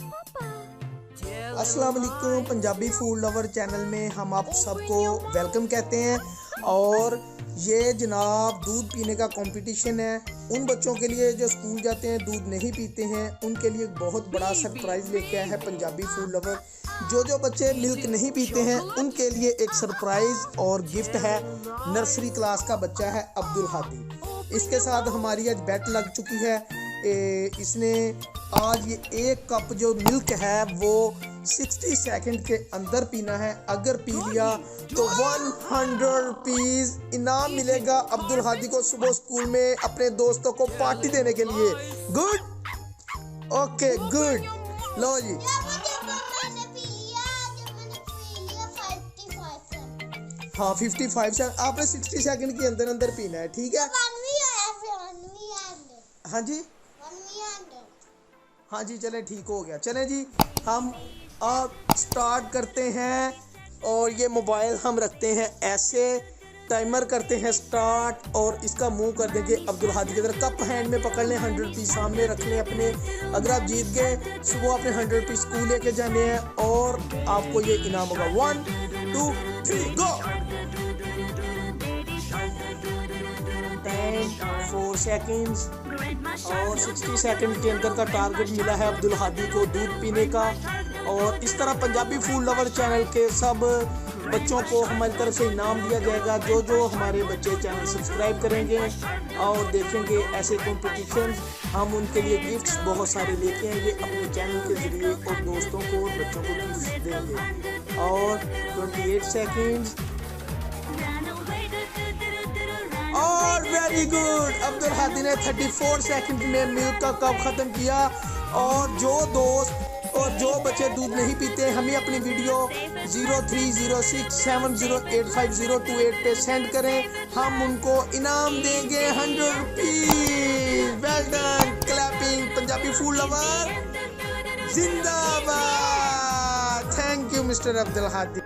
अस्सलाम वालेकुम। Punjabi food lover channel में हम आप सबको वेलकम कहते हैं। और ये जनाब दूध पीने का कंपटीशन है। उन बच्चों के लिए जो स्कूल जाते हैं दूध नहीं पीते हैं उनके लिए बहुत बड़ा सरप्राइज़ लेके आया है पंजाबी फूड लवर। जो बच्चे मिल्क नहीं पीते हैं उनके लिए एक सरप्राइज़ और गिफ्ट है। नर्सरी क्लास का बच्चा है अब्दुल हादी। इसके साथ हमारी आज बेट लग चुकी है। इसने आज ये एक कप जो मिल्क है वो 60 सेकंड के अंदर पीना है। अगर पी लिया तो 100 रुपीज़ इनाम मिलेगा अब्दुल हादी को सुबह स्कूल में अपने दोस्तों को पार्टी देने के लिए। Good, okay good. लो जी, हाँ 55 सेकंड आपने 60 सेकंड के अंदर अंदर पीना है, ठीक है। हाँ जी, हाँ जी, चले ठीक हो गया। चले जी, हम अब स्टार्ट करते हैं। और ये मोबाइल हम रखते हैं ऐसे, टाइमर करते हैं स्टार्ट और इसका मुंह कर देंगे अब्दुल हादी की तरफ। कप हैंड में पकड़ लें, 100 रुपीज़ सामने रख लें अपने। अगर आप जीत गए सुबह अपने 100 रुपीज़ स्कूल लेके जाने हैं और आपको ये इनाम होगा। 1 2 3 गो। 10 4 सेकेंड्स और 60 सेकंड के अंदर का टारगेट मिला है अब्दुल हादी को दूध पीने का। और इस तरह पंजाबी फूड लवर चैनल के सब बच्चों को हमारी तरफ से इनाम दिया जाएगा। जो हमारे बच्चे चैनल सब्सक्राइब करेंगे और देखेंगे ऐसे कंपटीशन, हम उनके लिए गिफ्ट्स बहुत सारे लेके आएंगे अपने चैनल के ज़रिए और दोस्तों को और बच्चों को गिफ्ट देंगे। और 28 सेकेंड्स और वेरी गुड, अब्दुल हादी ने 34 सेकंड में मिल्क का कप ख़त्म किया। और जो दोस्त और जो बच्चे दूध नहीं पीते हमें अपनी वीडियो 0306708502 पे सेंड करें। हम उनको इनाम देंगे 100 rupees. Well done, clapping. Punjabi food lover जिंदाबाद। Thank you mister Abdul Hadi.